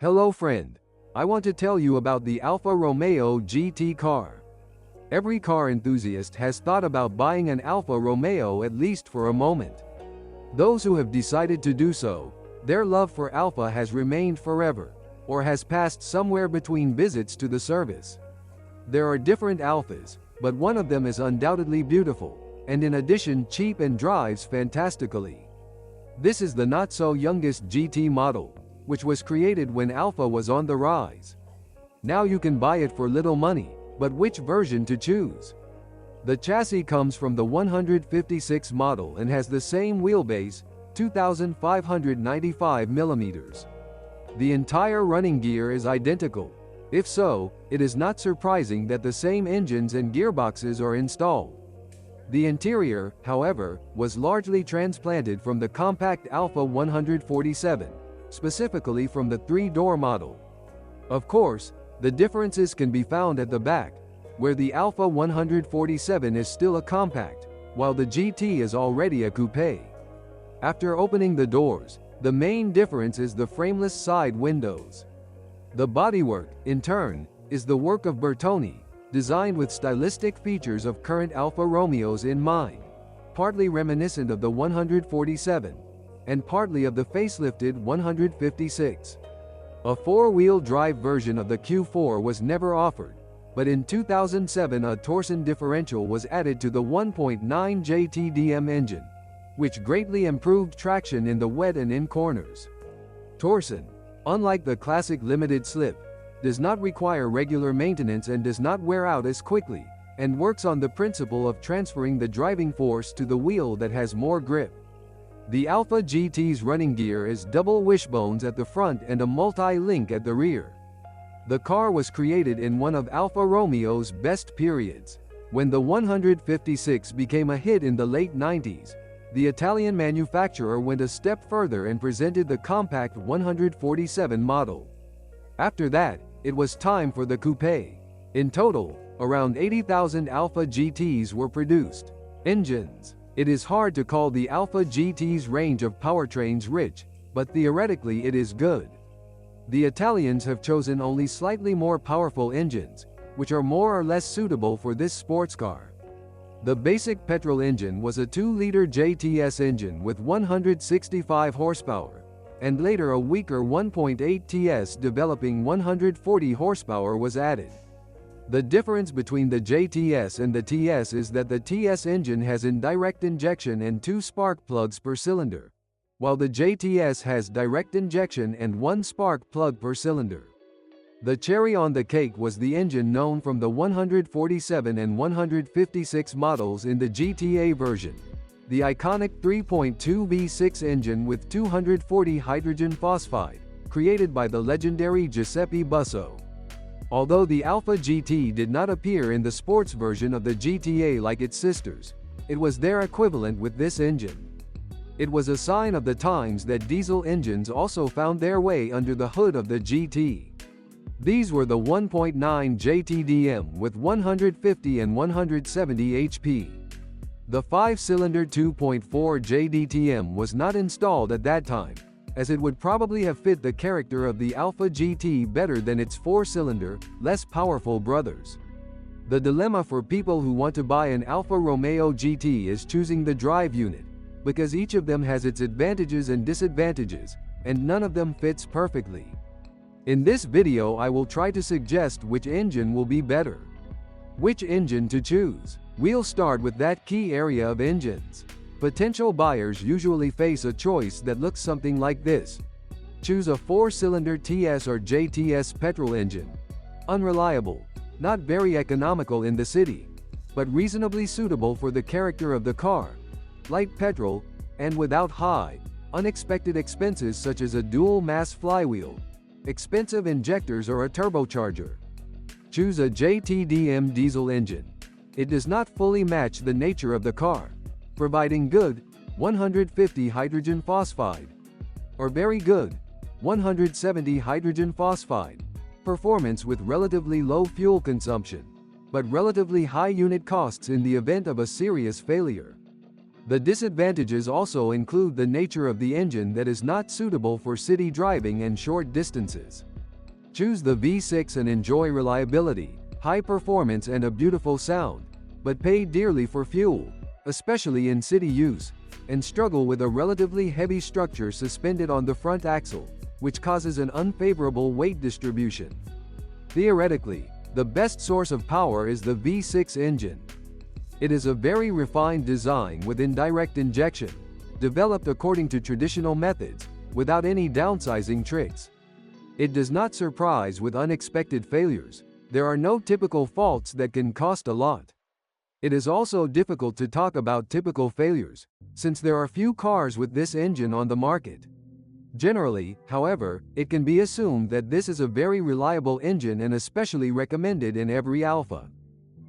Hello friend. I want to tell you about the Alfa Romeo GT car. Every car enthusiast has thought about buying an Alfa Romeo at least for a moment. Those who have decided to do so, their love for Alfa has remained forever, or has passed somewhere between visits to the service. There are different Alfas, but one of them is undoubtedly beautiful, and in addition cheap and drives fantastically. This is the not-so-youngest GT model, which was created when Alfa was on the rise. Now you can buy it for little money, but which version to choose? The chassis comes from the 156 model and has the same wheelbase, 2,595 millimeters. The entire running gear is identical. If so, it is not surprising that the same engines and gearboxes are installed. The interior, however, was largely transplanted from the compact Alfa 147, specifically from the 3-door model. Of course, the differences can be found at the back, where the Alfa 147 is still a compact, while the GT is already a coupe. After opening the doors, the main difference is the frameless side windows. The bodywork, in turn, is the work of Bertone, designed with stylistic features of current Alfa Romeos in mind, partly reminiscent of the 147, and partly of the facelifted 156. A four-wheel drive version of the Q4 was never offered, but in 2007 a torsion differential was added to the 1.9 JTDM engine, which greatly improved traction in the wet and in corners. Torsion, unlike the classic limited slip, does not require regular maintenance and does not wear out as quickly, and works on the principle of transferring the driving force to the wheel that has more grip. The Alfa GT's running gear is double wishbones at the front and a multi-link at the rear. The car was created in one of Alfa Romeo's best periods. When the 156 became a hit in the late 90s, the Italian manufacturer went a step further and presented the compact 147 model. After that, it was time for the coupe. In total, around 80,000 Alfa GTs were produced. Engines. It is hard to call the Alfa GT's range of powertrains rich, but theoretically it is good. The Italians have chosen only slightly more powerful engines, which are more or less suitable for this sports car. The basic petrol engine was a 2-liter JTS engine with 165 horsepower, and later a weaker 1.8 TS developing 140 horsepower was added. The difference between the JTS and the TS is that the TS engine has indirect injection and 2 spark plugs per cylinder, while the JTS has direct injection and 1 spark plug per cylinder. The cherry on the cake was the engine known from the 147 and 156 models in the GTA version, the iconic 3.2 V6 engine with 240 hydrogen phosphide, created by the legendary Giuseppe Busso. Although the Alfa GT did not appear in the sports version of the GTA like its sisters, it was their equivalent with this engine. It was a sign of the times that diesel engines also found their way under the hood of the GT. These were the 1.9 JTDM with 150 and 170 HP. The 5-cylinder 2.4 JDTM was not installed at that time, as it would probably have fit the character of the Alfa GT better than its 4-cylinder, less powerful brothers. The dilemma for people who want to buy an Alfa Romeo GT is choosing the drive unit, because each of them has its advantages and disadvantages, and none of them fits perfectly. In this video I will try to suggest which engine will be better. Which engine to choose? We'll start with that key area of engines. Potential buyers usually face a choice that looks something like this. Choose a 4-cylinder TS or JTS petrol engine. Unreliable, not very economical in the city, but reasonably suitable for the character of the car. Light petrol, and without high, unexpected expenses such as a dual-mass flywheel, expensive injectors or a turbocharger. Choose a JTDM diesel engine. It does not fully match the nature of the car, providing good, 150 hydrogen phosphide, or very good, 170 hydrogen phosphide, performance with relatively low fuel consumption, but relatively high unit costs in the event of a serious failure. The disadvantages also include the nature of the engine that is not suitable for city driving and short distances. Choose the V6 and enjoy reliability, high performance and a beautiful sound, but pay dearly for fuel, especially in city use, and struggle with a relatively heavy structure suspended on the front axle, which causes an unfavorable weight distribution. Theoretically, the best source of power is the V6 engine. It is a very refined design with indirect injection, developed according to traditional methods, without any downsizing tricks. It does not surprise with unexpected failures. There are no typical faults that can cost a lot. It is also difficult to talk about typical failures, since there are few cars with this engine on the market. Generally, however, it can be assumed that this is a very reliable engine and especially recommended in every Alfa.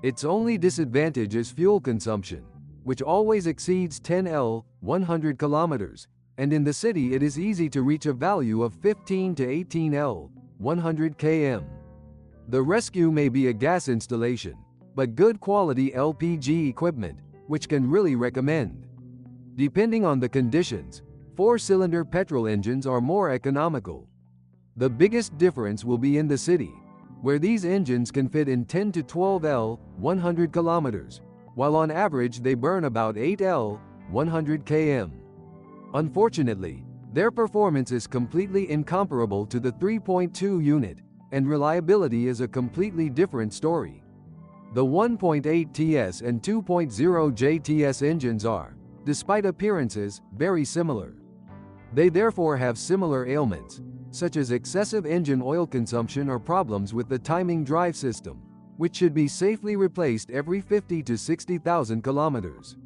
Its only disadvantage is fuel consumption, which always exceeds 10 L, 100 kilometers, and in the city it is easy to reach a value of 15 to 18 L, 100 km. The rescue may be a gas installation, but good quality LPG equipment, which can really recommend. Depending on the conditions, 4-cylinder petrol engines are more economical. The biggest difference will be in the city, where these engines can fit in 10 to 12 L, 100 kilometers, while on average they burn about 8 L, 100 km. Unfortunately, their performance is completely incomparable to the 3.2 unit, and reliability is a completely different story. The 1.8 TS and 2.0 JTS engines are, despite appearances, very similar. They therefore have similar ailments, such as excessive engine oil consumption or problems with the timing drive system, which should be safely replaced every 50 to 60,000 kilometers.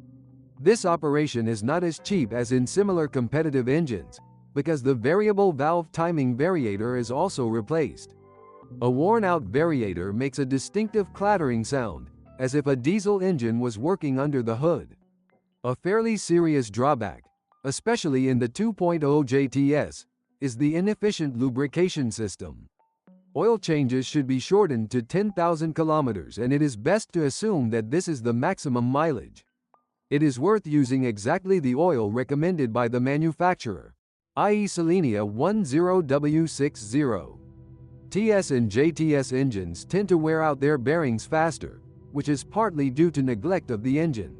This operation is not as cheap as in similar competitive engines, because the variable valve timing variator is also replaced. A worn-out variator makes a distinctive clattering sound, as if a diesel engine was working under the hood. A fairly serious drawback, especially in the 2.0 JTS, is the inefficient lubrication system. Oil changes should be shortened to 10,000 kilometers, and it is best to assume that this is the maximum mileage. It is worth using exactly the oil recommended by the manufacturer, i.e. Selenia 10W60. TS and JTS engines tend to wear out their bearings faster, which is partly due to neglect of the engine.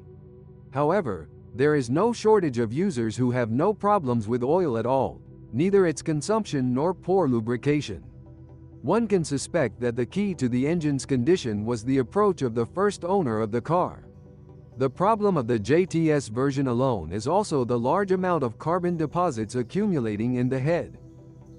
However, there is no shortage of users who have no problems with oil at all, neither its consumption nor poor lubrication. One can suspect that the key to the engine's condition was the approach of the first owner of the car. The problem of the JTS version alone is also the large amount of carbon deposits accumulating in the head.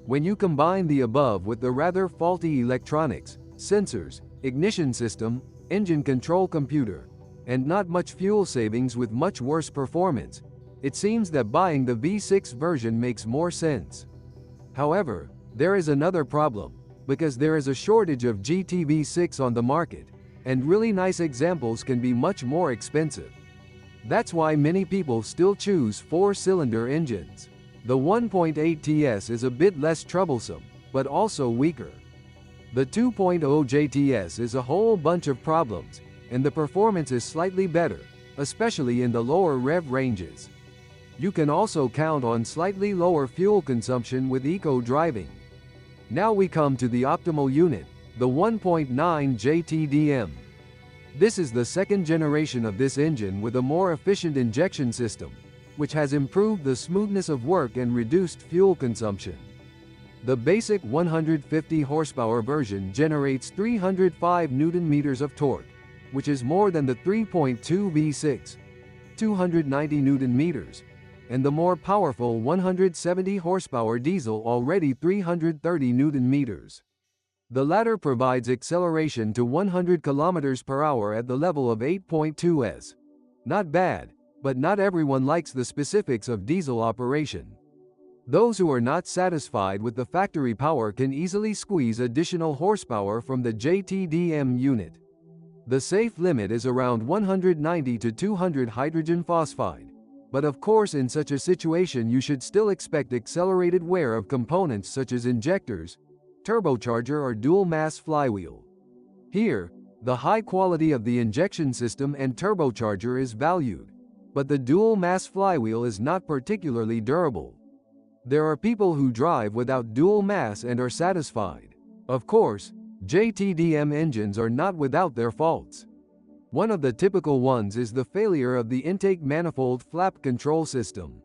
When you combine the above with the rather faulty electronics, sensors, ignition system, engine control computer, and not much fuel savings with much worse performance, it seems that buying the V6 version makes more sense. However, there is another problem, because there is a shortage of GT V6 on the market, and really nice examples can be much more expensive. That's why many people still choose 4-cylinder engines. The 1.8 TS is a bit less troublesome, but also weaker. The 2.0 JTS is a whole bunch of problems, and the performance is slightly better, especially in the lower rev ranges. You can also count on slightly lower fuel consumption with eco driving. Now we come to the optimal unit, the 1.9 JTDM. This is the second generation of this engine with a more efficient injection system, which has improved the smoothness of work and reduced fuel consumption. The basic 150 horsepower version generates 305 Nm of torque, which is more than the 3.2 V6, 290 Nm, and the more powerful 170 horsepower diesel already 330 Nm. The latter provides acceleration to 100 km per hour at the level of 8.2 s. Not bad, but not everyone likes the specifics of diesel operation. Those who are not satisfied with the factory power can easily squeeze additional horsepower from the JTDM unit. The safe limit is around 190 to 200 hydrogen phosphide, but of course in such a situation you should still expect accelerated wear of components such as injectors, turbocharger or dual mass flywheel. Here, the high quality of the injection system and turbocharger is valued, but the dual mass flywheel is not particularly durable. There are people who drive without dual mass and are satisfied. Of course, JTDM engines are not without their faults. One of the typical ones is the failure of the intake manifold flap control system.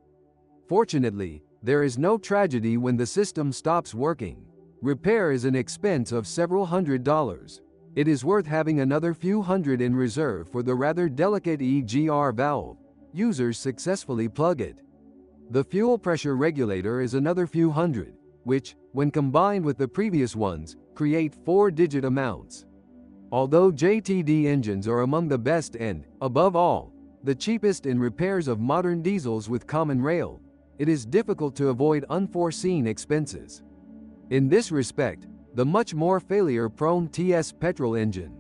Fortunately, there is no tragedy when the system stops working. Repair is an expense of several $100s. It is worth having another few hundred in reserve for the rather delicate EGR valve. Users successfully plug it. The fuel pressure regulator is another few hundred, which, when combined with the previous ones, create 4-digit amounts. Although JTD engines are among the best and, above all, the cheapest in repairs of modern diesels with common rail, it is difficult to avoid unforeseen expenses. In this respect, the much more failure-prone TS petrol engine.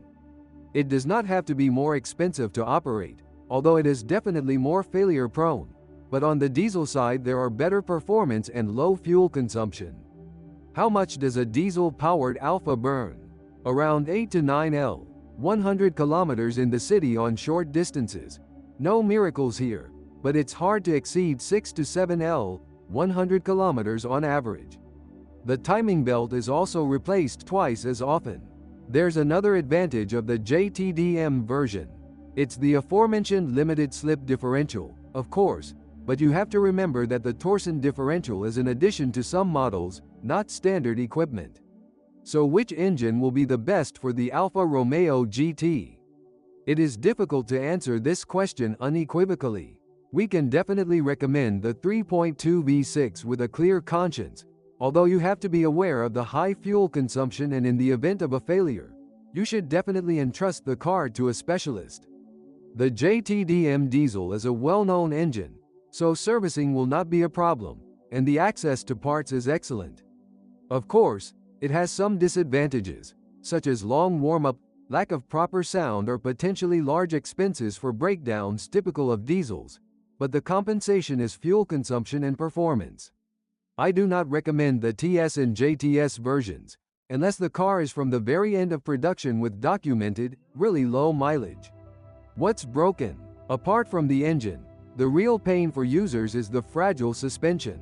It does not have to be more expensive to operate, although it is definitely more failure-prone, but on the diesel side there are better performance and low fuel consumption. How much does a diesel-powered Alfa burn? Around 8 to 9 L, 100 kilometers in the city on short distances. No miracles here, but it's hard to exceed 6 to 7 L, 100 kilometers on average. The timing belt is also replaced twice as often. There's another advantage of the JTDM version. It's the aforementioned limited slip differential, of course, but you have to remember that the torsion differential is an addition to some models, not standard equipment. So which engine will be the best for the Alfa Romeo GT? It is difficult to answer this question unequivocally. We can definitely recommend the 3.2 V6 with a clear conscience, although you have to be aware of the high fuel consumption, and in the event of a failure, you should definitely entrust the car to a specialist. The JTDM diesel is a well-known engine, so servicing will not be a problem, and the access to parts is excellent. Of course, it has some disadvantages, such as long warm-up, lack of proper sound, or potentially large expenses for breakdowns typical of diesels, but the compensation is fuel consumption and performance. I do not recommend the TS and JTS versions, unless the car is from the very end of production with documented, really low mileage. What's broken? Apart from the engine, the real pain for users is the fragile suspension.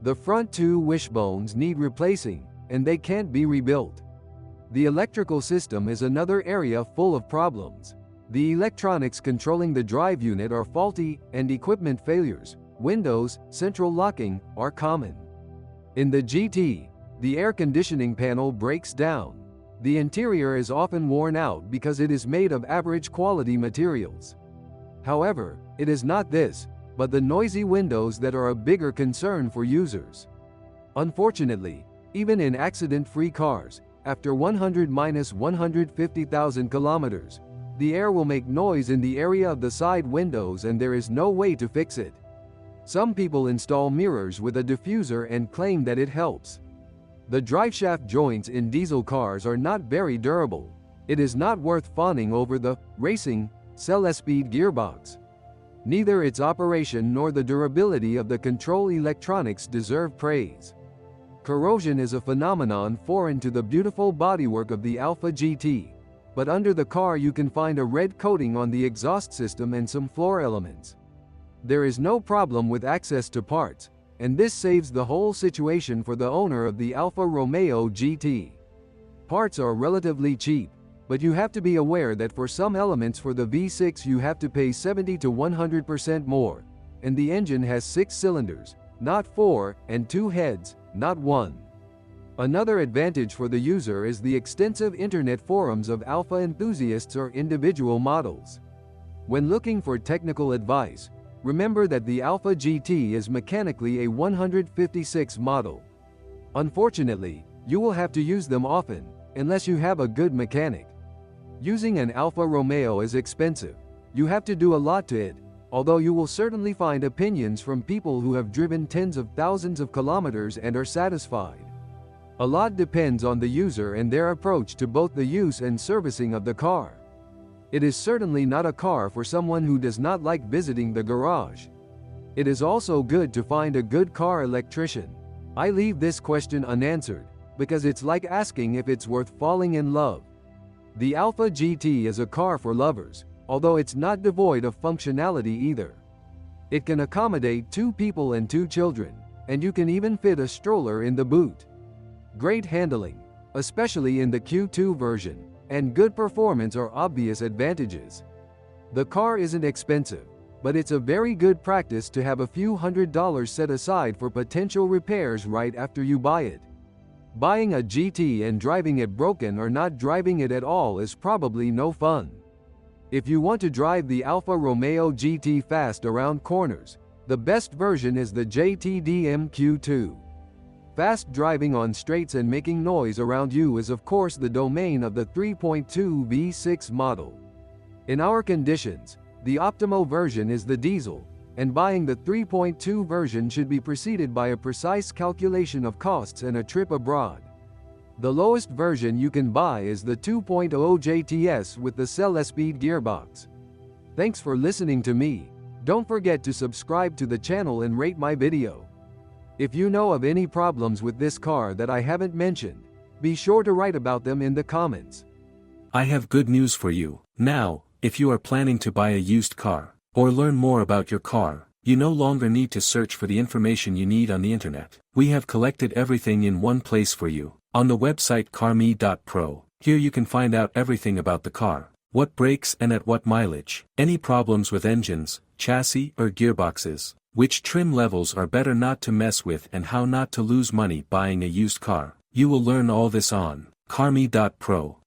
The front two wishbones need replacing, and they can't be rebuilt. The electrical system is another area full of problems. The electronics controlling the drive unit are faulty, and equipment failures, windows, central locking, are common. In the GT, the air conditioning panel breaks down. The interior is often worn out because it is made of average quality materials. However, it is not this, but the noisy windows that are a bigger concern for users. Unfortunately, even in accident-free cars, after 100–150,000 kilometers, the air will make noise in the area of the side windows, and there is no way to fix it. Some people install mirrors with a diffuser and claim that it helps. The driveshaft joints in diesel cars are not very durable. It is not worth fawning over the racing cell-speed gearbox. Neither its operation nor the durability of the control electronics deserve praise. Corrosion is a phenomenon foreign to the beautiful bodywork of the Alfa GT, but under the car you can find a red coating on the exhaust system and some floor elements. There is no problem with access to parts, and this saves the whole situation for the owner of the Alfa Romeo GT. Parts are relatively cheap, but you have to be aware that for some elements for the V6 you have to pay 70 to 100% more, and the engine has 6 cylinders, not 4, and 2 heads, not 1. Another advantage for the user is the extensive internet forums of Alfa enthusiasts or individual models. When looking for technical advice, remember that the Alfa GT is mechanically a 156 model. Unfortunately, you will have to use them often, unless you have a good mechanic. Using an Alfa Romeo is expensive. You have to do a lot to it, although you will certainly find opinions from people who have driven tens of thousands of kilometers and are satisfied. A lot depends on the user and their approach to both the use and servicing of the car. It is certainly not a car for someone who does not like visiting the garage. It is also good to find a good car electrician. I leave this question unanswered, because it's like asking if it's worth falling in love. The Alfa GT is a car for lovers, although it's not devoid of functionality either. It can accommodate 2 people and 2 children, and you can even fit a stroller in the boot. Great handling. especially in the Q2 version, and good performance are obvious advantages. The car isn't expensive, but it's a very good practice to have a few $100s set aside for potential repairs right after you buy it. Buying a GT and driving it broken or not driving it at all is probably no fun. If you want to drive the Alfa Romeo GT fast around corners, the best version is the JTDM Q2. Fast driving on straights and making noise around you is of course the domain of the 3.2 V6 model. In our conditions, the optimal version is the diesel, and buying the 3.2 version should be preceded by a precise calculation of costs and a trip abroad. The lowest version you can buy is the 2.0 JTS with the cell-speed gearbox. Thanks for listening to me. Don't forget to subscribe to the channel and rate my video. If you know of any problems with this car that I haven't mentioned, be sure to write about them in the comments. I have good news for you. Now, if you are planning to buy a used car, or learn more about your car, you no longer need to search for the information you need on the internet. We have collected everything in one place for you, on the website carme.pro. Here you can find out everything about the car, what breaks and at what mileage, any problems with engines, chassis or gearboxes, which trim levels are better not to mess with, and how not to lose money buying a used car. You will learn all this on carme.pro.